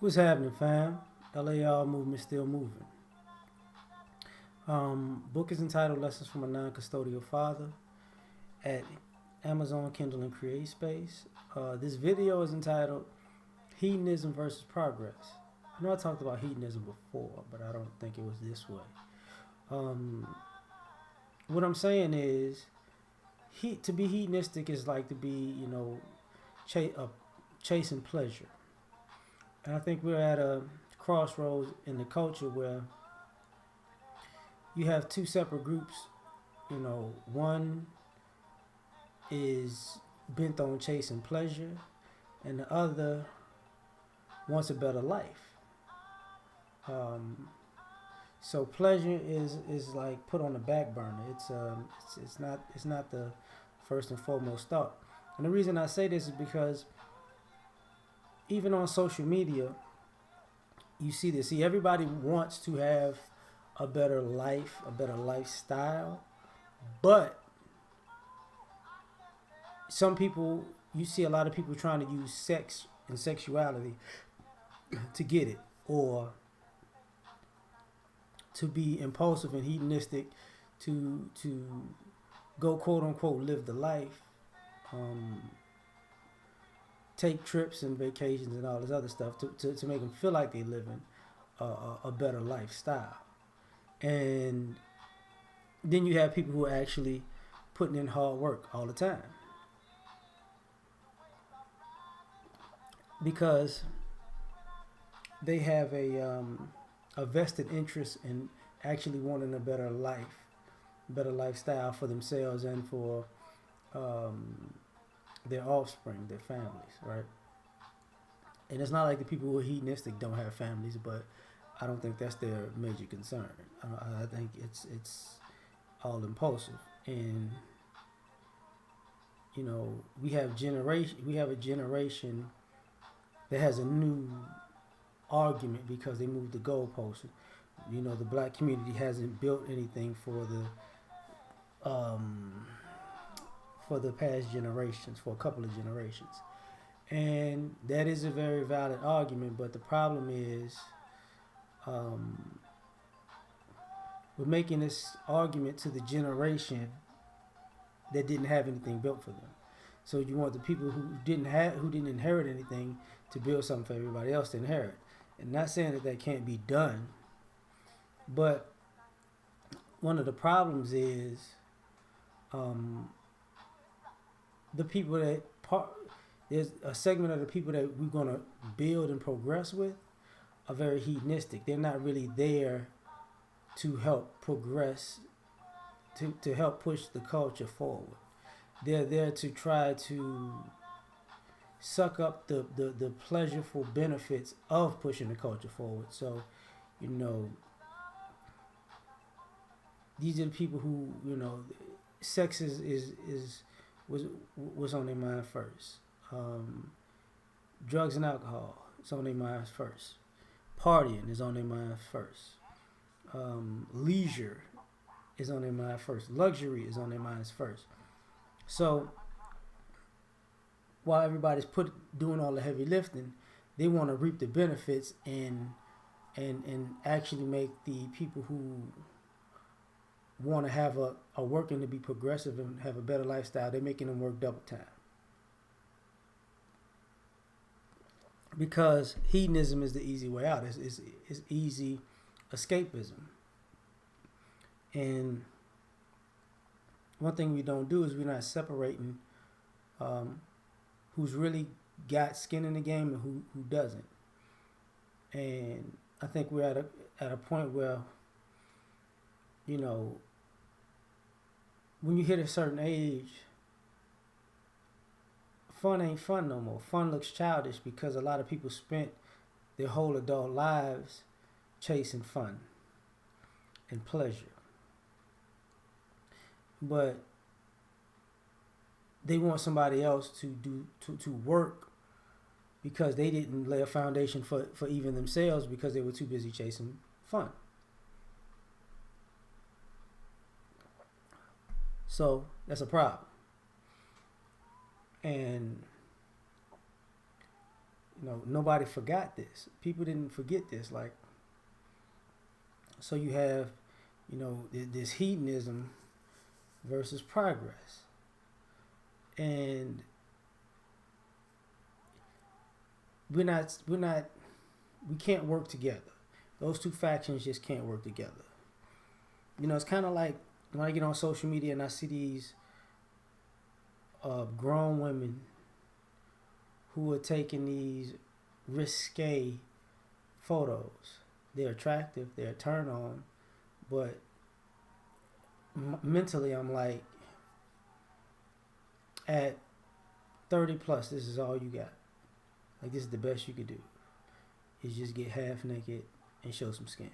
What's happening, fam? L.A.R. movement still moving. Book is entitled Lessons from a Non-Custodial Father at Amazon Kindle and Create Space. This video is entitled Hedonism versus Progress. I know I talked about hedonism before, but I don't think it was this way. Um, what I'm saying is, to be hedonistic is like to be, chasing pleasure. And I think we're at a crossroads in the culture where you have two separate groups. One is bent on chasing pleasure, and the other wants a better life. Um, so pleasure is like put on the back burner. It's not the first and foremost thought. And the reason I say this is because even on social media, you see this. See, everybody wants to have a better life, a better lifestyle, but some people, you see a lot of people trying to use sex and sexuality to get it, or to be impulsive and hedonistic, to go quote unquote live the life, um, take trips and vacations and all this other stuff to make them feel like they're living a better lifestyle. And then you have people who are actually putting in hard work all the time, because they have a vested interest in actually wanting a better life, better lifestyle for themselves and for um, their offspring, their families, right? And it's not like the people who are hedonistic don't have families, but I don't think that's their major concern. I think it's all impulsive, and we have a generation that has a new argument because they moved the goalposts. The black community hasn't built anything um, for the past generations, for a couple of generations, and that is a very valid argument. But the problem is, um, we're making this argument to the generation that didn't have anything built for them. So you want the people who didn't inherit anything to build something for everybody else to inherit. And not saying that can't be done, but one of the problems is, um, the people there's a segment of the people that we're gonna build and progress with are very hedonistic. They're not really there to help progress, to help push the culture forward. They're there to try to suck up the pleasureful benefits of pushing the culture forward. So, you know, these are the people who, sex was was on their mind first. Drugs and alcohol is on their minds first. Partying is on their minds first. Leisure is on their mind first. Luxury is on their minds first. So while everybody's doing all the heavy lifting, they want to reap the benefits and actually make the people who want to have a working to be progressive and have a better lifestyle, they're making them work double time. Because hedonism is the easy way out. It's easy escapism. And one thing we don't do is we're not separating who's really got skin in the game and who doesn't. And I think we're at a point where, when you hit a certain age, fun ain't fun no more. Fun looks childish because a lot of people spent their whole adult lives chasing fun and pleasure. But they want somebody else to work because they didn't lay a foundation for even themselves because they were too busy chasing fun. So that's a problem. And nobody forgot this. People didn't forget this. Like, so you have, this hedonism versus progress, and we can't work together. Those two factions just can't work together. It's kind of like when I get on social media and I see these grown women who are taking these risque photos. They're attractive, they're a turn on, but mentally I'm like, at 30 plus, this is all you got. Like, this is the best you could do, is just get half naked and show some skin.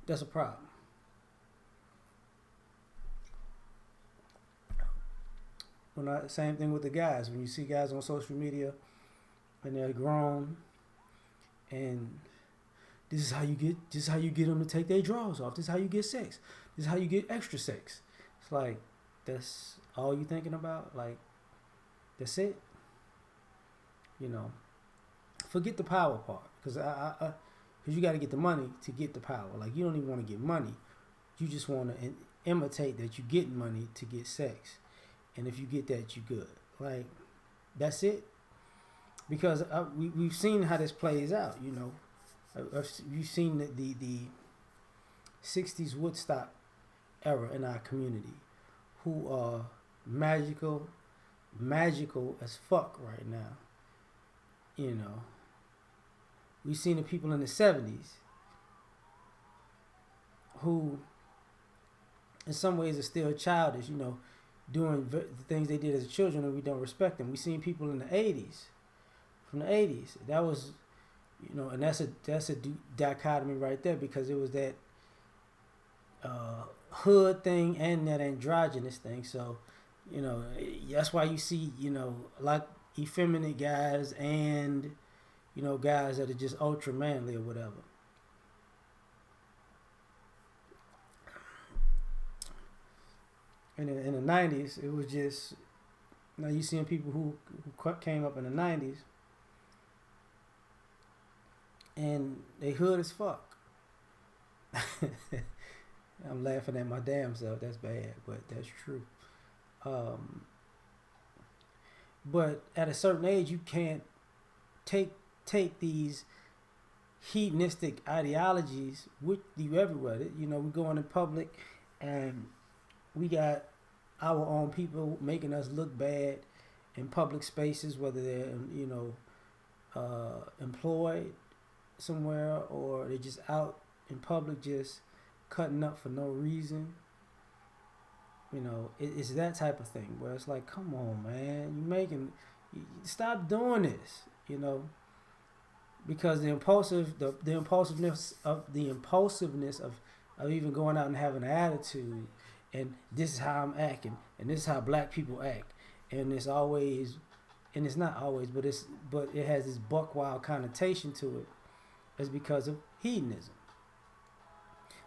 That's a problem. Same thing with the guys. When you see guys on social media and they're grown, and this is how you get them to take their drawers off. This is how you get sex. This is how you get extra sex. It's like, that's all you thinking about? Like, that's it? Forget the power part, because you got to get the money to get the power. Like, you don't even want to get money. You just want to imitate that you get money to get sex. And if you get that, you good. Like, that's it. Because we've seen how this plays out, You've seen the 60s Woodstock era in our community, who are magical as fuck right now. We've seen the people in the 70s who in some ways are still childish, doing the things they did as children, and we don't respect them. We've seen people in the 80s, from the 80s. That was, and that's a dichotomy right there, because it was that hood thing and that androgynous thing. So, that's why you see, like effeminate guys and, guys that are just ultra manly or whatever. In the 90s, it was just, you seeing people who came up in the 90s and they hood as fuck. I'm laughing at my damn self. That's bad, but that's true. But at a certain age, you can't take these hedonistic ideologies with you everywhere. We go in public and we got our own people making us look bad in public spaces, whether they're, employed somewhere or they're just out in public just cutting up for no reason. It's that type of thing where it's like, come on, man, stop doing this, because the impulsiveness of even going out and having an attitude, and this is how I'm acting, and this is how black people act, and it's not always, but it has this buck wild connotation to it, is because of hedonism.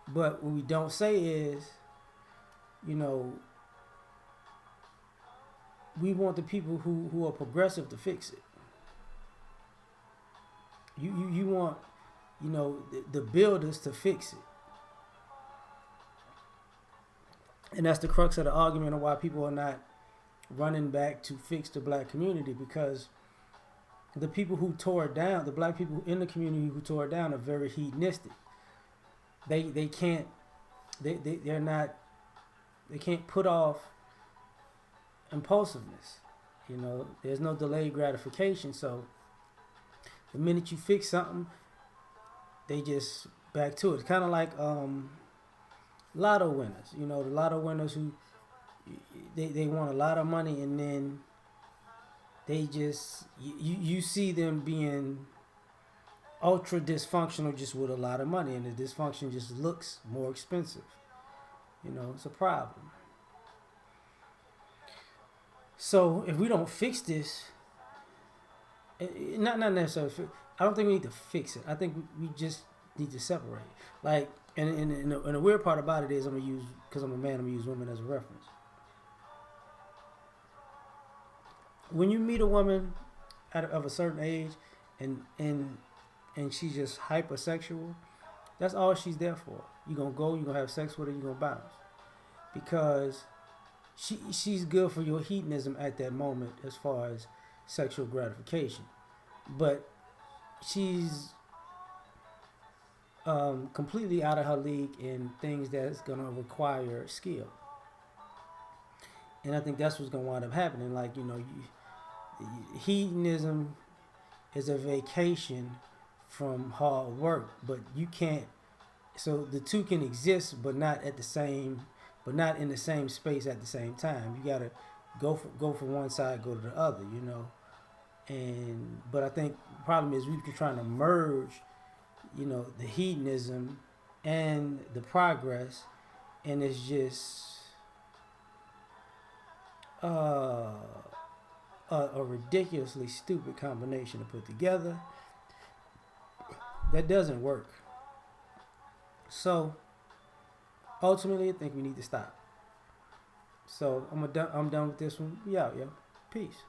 But what we don't say is, we want the people who are progressive to fix it. You want, the builders to fix it. And that's the crux of the argument of why people are not running back to fix the black community, because the people who tore it down, the black people in the community who tore it down, are very hedonistic. They can't put off impulsiveness. There's no delayed gratification. So the minute you fix something, they just back to it. It's kind of like lotto winners. The lotto winners who they want a lot of money, and then they just you see them being ultra dysfunctional just with a lot of money, and the dysfunction just looks more expensive. It's a problem. So if we don't fix this, not necessarily, I don't think we need to fix it. I think we just need to separate. Like, and the weird part about it is, because I'm a man, I'm gonna use women as a reference. when you meet a woman of a certain age, and she's just hypersexual, that's all she's there for. You're gonna go, you're gonna have sex with her, you're gonna bounce. Because she's good for your hedonism at that moment as far as sexual gratification. But she's completely out of her league in things that's gonna require skill. And I think that's what's gonna wind up happening. Like, hedonism is a vacation from hard work, but you can't. So the two can exist, but not in the same space at the same time. You gotta go from one side, go to the other. And but I think the problem is we're trying to merge, the hedonism and the progress, and it's just uh, a ridiculously stupid combination to put together that doesn't work. So ultimately, I think we need to stop. So I'm done with this one. We out, yo. Peace.